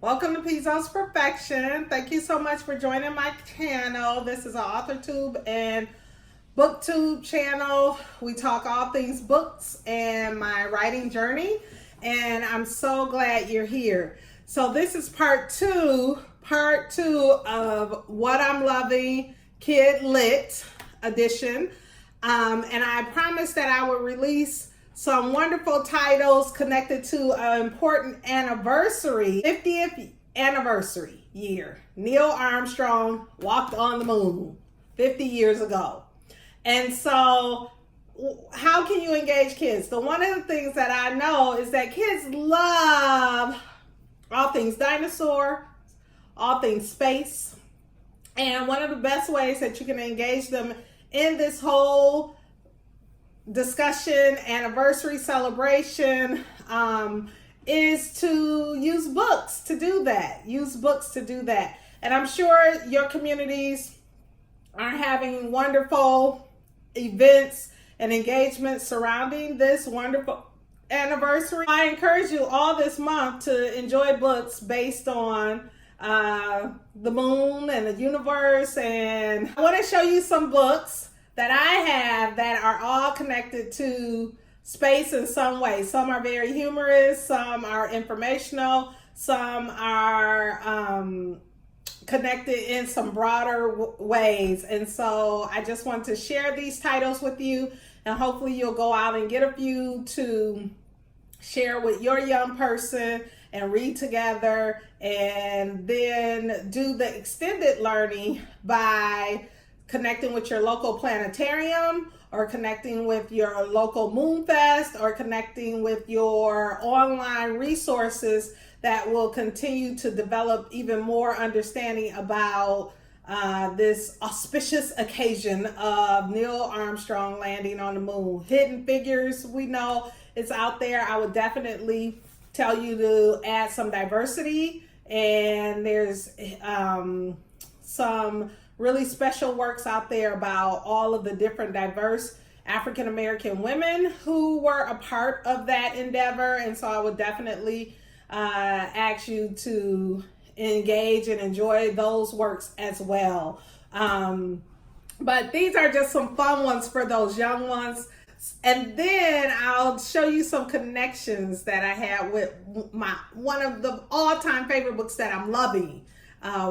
Welcome to PizzosPerfection. Thank you so much for joining my channel. This is an AuthorTube and BookTube channel. We talk all things books and my writing journey, and I'm so glad you're here. So this is part two of What I'm Loving Kid Lit edition. And I promised that I would release some wonderful titles connected to an important anniversary, 50th anniversary year. Neil Armstrong walked on the moon 50 years ago. And so how can you engage kids? So one of the things that I know is that kids love all things dinosaur, all things space. And one of the best ways that you can engage them in this whole discussion, anniversary celebration, is to use books to do that. And I'm sure your communities are having wonderful events and engagements surrounding this wonderful anniversary. I encourage you all this month to enjoy books based on the moon and the universe. And I want to show you some books that I have that are all connected to space in some way. Some are very humorous, some are informational, some are connected in some broader ways. And so I just want to share these titles with you, and hopefully you'll go out and get a few to share with your young person and read together, and then do the extended learning by connecting with your local planetarium, or connecting with your local moon fest, or connecting with your online resources that will continue to develop even more understanding about this auspicious occasion of Neil Armstrong landing on the moon. Hidden Figures, we know it's out there. I would definitely tell you to add some diversity, and there's some really special works out there about all of the different diverse African American women who were a part of that endeavor. And so I would definitely ask you to engage and enjoy those works as well. But these are just some fun ones for those young ones. And then I'll show you some connections that I had with one of the all-time favorite books that I'm loving.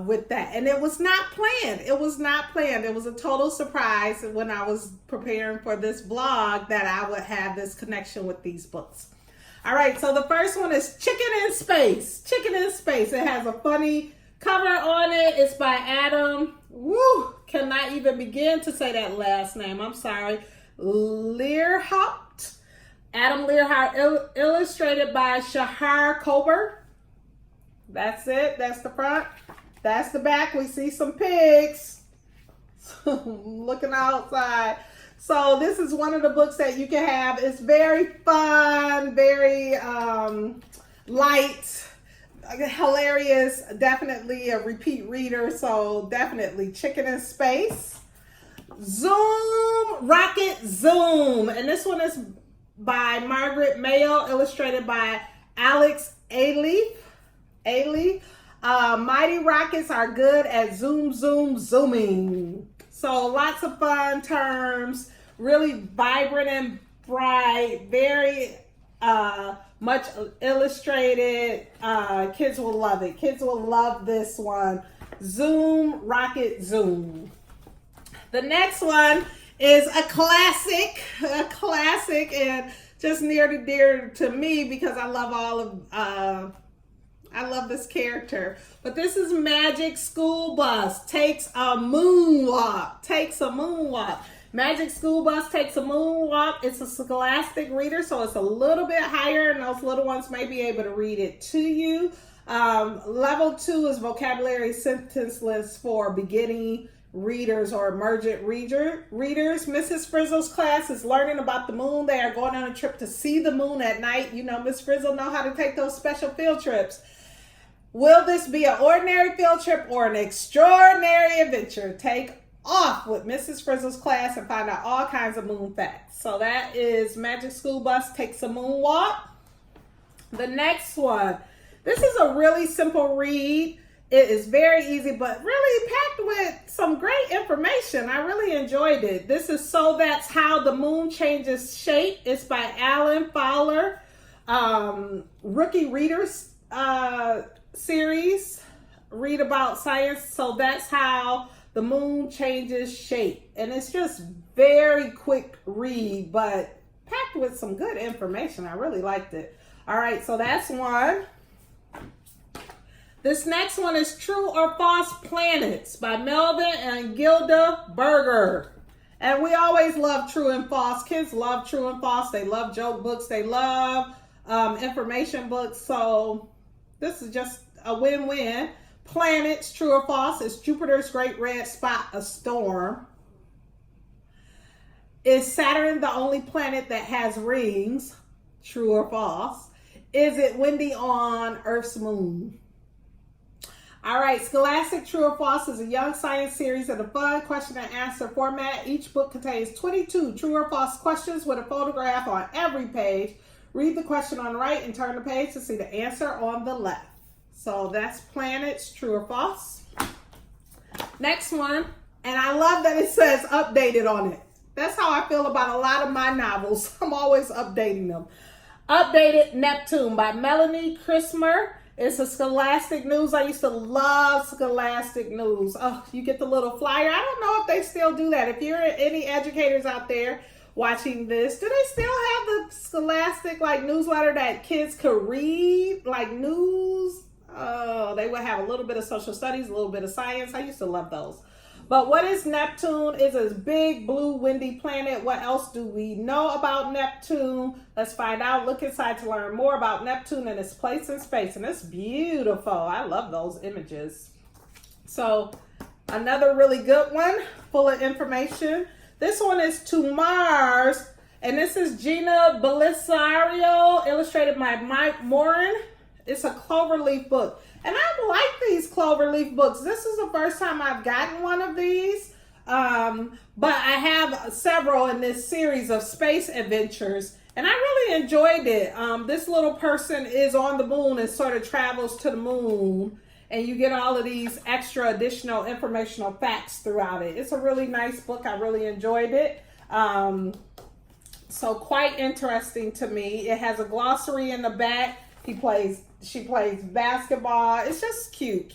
With that, and it was not planned. It was a total surprise when I was preparing for this vlog that I would have this connection with these books. All right, so the first one is Chicken in Space. It has a funny cover on it. It's by Adam, cannot even begin to say that last name, I'm sorry, Learhaupt. Adam Learhaupt, illustrated by Shahar Kober. That's it. That's the front. That's the back. We see some pigs looking outside. So this is one of the books that you can have. It's very fun, very light, hilarious, definitely a repeat reader. So definitely Chicken in Space. Zoom, Rocket Zoom. And this one is by Margaret Mayo, illustrated by Alex Ailey. Mighty rockets are good at zooming. So lots of fun terms, really vibrant and bright, very much illustrated. Kids will love it. Kids will love this one. Zoom, Rocket Zoom. The next one is a classic, and just near and dear to me because I love all of I love this character. But this is Magic School Bus Takes a Moonwalk. Magic School Bus Takes a Moonwalk. It's a Scholastic reader, so it's a little bit higher, and those little ones may be able to read it to you. Level 2 is vocabulary sentence list for beginning readers or emergent readers. Mrs. Frizzle's class is learning about the moon. They are going on a trip to see the moon at night. You know, Miss Frizzle know how to take those special field trips. Will this be an ordinary field trip or an extraordinary adventure? Take off with Mrs. Frizzle's class and find out all kinds of moon facts. So that is Magic School Bus Takes a Moonwalk. The next one This is a really simple read. It is very easy, but really packed with some great information. I really enjoyed it. This is So That's How the Moon Changes Shape. It's by Alan Fowler. Rookie Readers series. Read about science. So that's how the moon changes shape. And it's just very quick read, but packed with some good information. I really liked it. All right, so that's one. This next one is True or False Planets by Melvin and Gilda Berger. And we always love true and false. Kids love true and false. They love joke books. They love information books. So this is just a win-win. Planets, true or false. Is Jupiter's great red spot a storm? Is Saturn the only planet that has rings? True or false? Is it windy on Earth's moon? All right, Scholastic True or False is a young science series in a fun question and answer format. Each book contains 22 true or false questions with a photograph on every page. Read the question on the right and turn the page to see the answer on the left. So that's Planets, True or False. Next one, and I love that it says updated on it. That's how I feel about a lot of my novels. I'm always updating them. Updated Neptune by Melanie Christmer. It's a Scholastic News. I used to love Scholastic News. Oh, you get the little flyer. I don't know if they still do that. If you're any educators out there watching this, do they still have the Scholastic like newsletter that kids could read, like news? Oh, they would have a little bit of social studies, a little bit of science. I used to love those. But what is Neptune? It's a big blue windy planet. What else do we know about Neptune? Let's find out. Look inside to learn more about Neptune and its place in space. And it's beautiful. I love those images. So another really good one, full of information. This one is To Mars. And this is Gina Belisario, illustrated by Mike Morin. It's a Cloverleaf book. And I like these Cloverleaf books. This is the first time I've gotten one of these. But I have several in this series of space adventures. And I really enjoyed it. This little person is on the moon and sort of travels to the moon. And you get all of these extra additional informational facts throughout it. It's a really nice book. I really enjoyed it. So quite interesting to me. It has a glossary in the back. She plays basketball. It's just cute.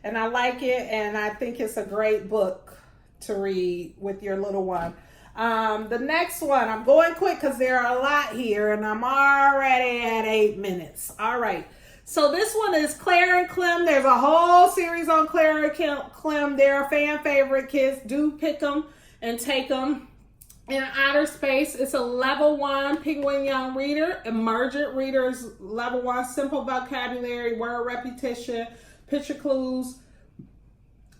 And I like it, and I think it's a great book to read with your little one. The next one, I'm going quick because there are a lot here, and I'm already at 8 minutes. All right. So this one is Claire and Clem. There's a whole series on Claire and Clem. They're a fan favorite. Kids do pick them and take them. In outer space, it's a level 1 Penguin Young Reader. Emergent Readers, level 1, simple vocabulary, word repetition, picture clues.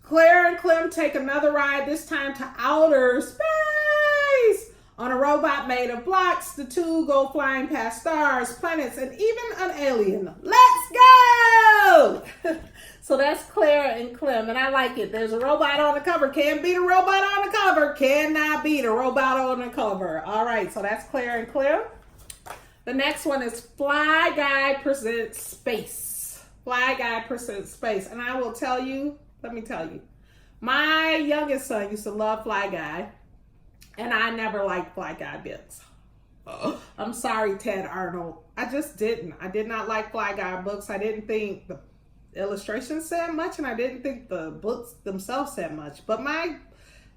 Claire and Clem take another ride, this time to outer space. On a robot made of blocks, the two go flying past stars, planets, and even an alien. Let's go! So that's Claire and Clem, and I like it. There's a robot on the cover. Can't beat a robot on the cover. Cannot beat a robot on the cover. All right, so that's Claire and Clem. The next one is Fly Guy Presents Space. Fly Guy Presents Space. And I will tell you, let me tell you, my youngest son used to love Fly Guy, and I never liked Fly Guy books. I'm sorry, Ted Arnold. I just didn't. I did not like Fly Guy books. I didn't think the illustrations said much, and I didn't think the books themselves said much. But my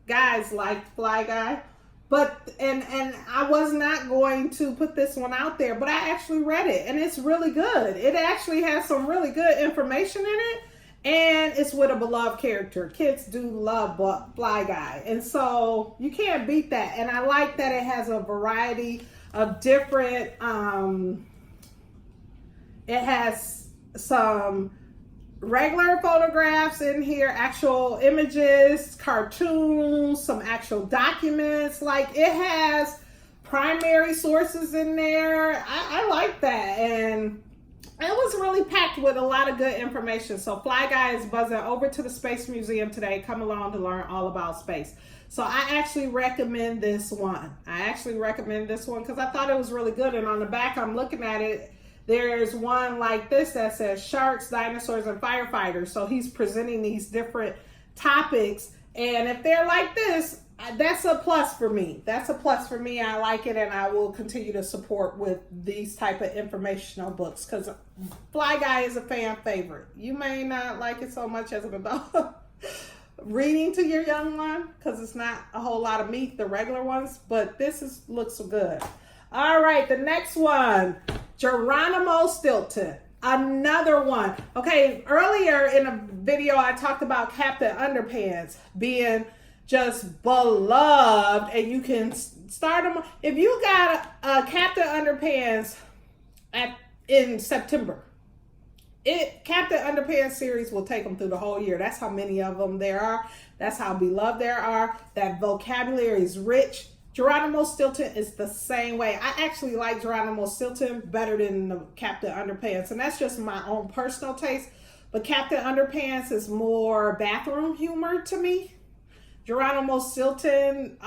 guys liked Fly Guy. But and I was not going to put this one out there, but I actually read it, and it's really good. It actually has some really good information in it, and it's with a beloved character. Kids do love Fly Guy, and so you can't beat that. And I like that it has a variety of different, it has some regular photographs in here, actual images, cartoons, some actual documents. Like, it has primary sources in there. I like that, and it was really packed with a lot of good information. So Fly Guy is buzzing over to the Space Museum today. Come along to learn all about space. So I actually recommend this one. because I thought it was really good. And on the back, I'm looking at it. There's one like this that says sharks, dinosaurs, and firefighters. So he's presenting these different topics. And if they're like this, that's a plus for me. That's a plus for me. I like it, and I will continue to support with these type of informational books because Fly Guy is a fan favorite. You may not like it so much as an adult reading to your young one because it's not a whole lot of meat, the regular ones, but this looks good. All right, the next one, Geronimo Stilton. Another one. Okay, earlier in a video I talked about Captain Underpants being just beloved, and you can start them if you got a Captain Underpants in September. Captain Underpants series will take them through the whole year. That's how many of them there are. That's how beloved there are. That vocabulary is rich. Geronimo Stilton is the same way. I actually like Geronimo Stilton better than the Captain Underpants, and that's just my own personal taste. But Captain Underpants is more bathroom humor to me. Geronimo Stilton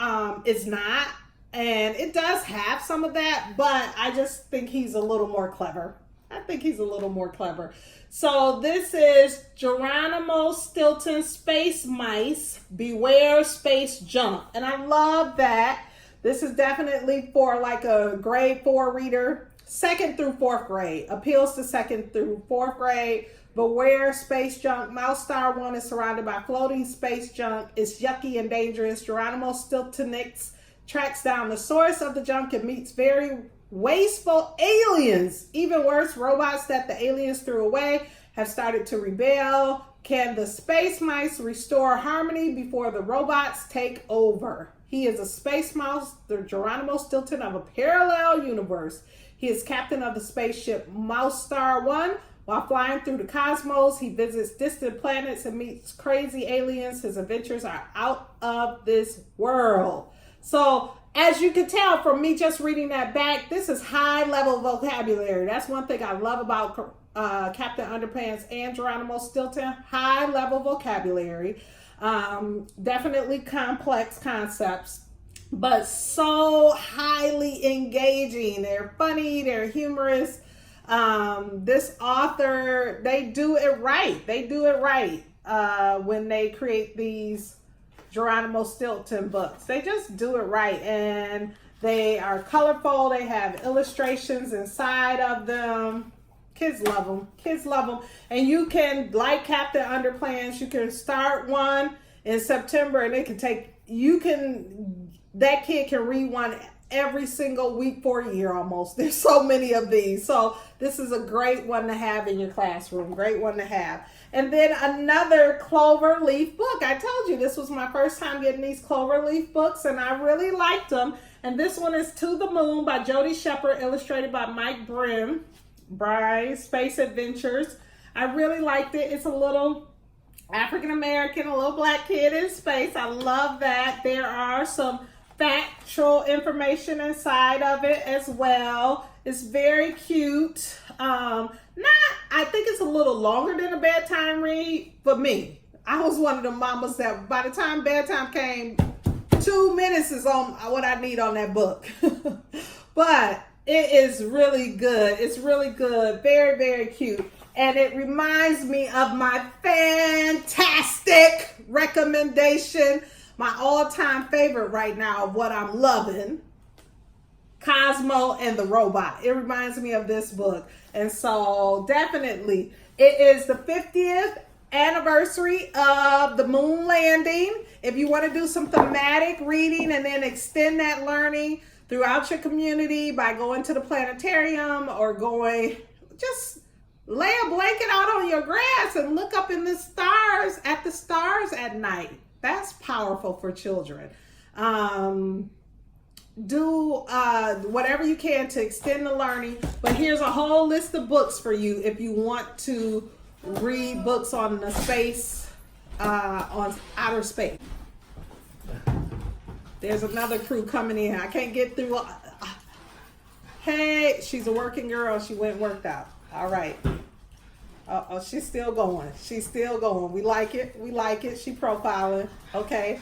is not, and it does have some of that, but I just think he's a little more clever. I think he's a little more clever. So this is Geronimo Stilton Space Mice, Beware Space Junk. And I love that. This is definitely for like a grade 4 reader, 2nd through 4th grade. Appeals to 2nd through 4th grade. Beware space junk. Mouse Star 1 is surrounded by floating space junk. It's yucky and dangerous. Geronimo Stiltonix tracks down the source of the junk and meets very wasteful aliens. Even worse, robots that the aliens threw away have started to rebel. Can the space mice restore harmony before the robots take over? He is a space mouse, the Geronimo Stilton of a parallel universe. He is captain of the spaceship Mouse Star 1. While flying through the cosmos, he visits distant planets and meets crazy aliens. His adventures are out of this world. So, as you can tell from me just reading that back, this is high-level vocabulary. That's one thing I love about Captain Underpants and Geronimo Stilton. High-level vocabulary. Definitely complex concepts, but so highly engaging. They're funny. They're humorous. This author, they do it right. They do it right when they create these Geronimo Stilton books. They just do it right, and they are colorful. They have illustrations inside of them. Kids love them. Kids love them. And you can, like Captain Underpants, you can start one in September, and it can take, that kid can read one every single week for a year almost. There's so many of these. So this is a great one to have in your classroom. Great one to have. And then another Cloverleaf book. I told you this was my first time getting these Cloverleaf books, and I really liked them. And this one is To the Moon by Jody Shepard, illustrated by Mike Brim. Space Adventures. I really liked it. It's a little African-American, a little black kid in space. I love that. There are some factual information inside of it as well. It's very cute. I think it's a little longer than a bedtime read for me. I was one of the mamas that by the time bedtime came, 2 minutes is on what I need on that book. But it is really good. It's really good. Very, very cute. And it reminds me of my fantastic recommendation, my all-time favorite right now of what I'm loving, Cosmo and the Robot. It reminds me of this book. And so definitely, it is the 50th anniversary of the moon landing. If you want to do some thematic reading and then extend that learning throughout your community by going to the planetarium or just lay a blanket out on your grass and look up in the stars at night. That's powerful for children. Do whatever you can to extend the learning, but here's a whole list of books for you if you want to read books on the space, on outer space. There's another crew coming in. I can't get through. Hey, she's a working girl. She went and worked out. All right. Oh, she's still going. She's still going. We like it. We like it. She profiling. Okay.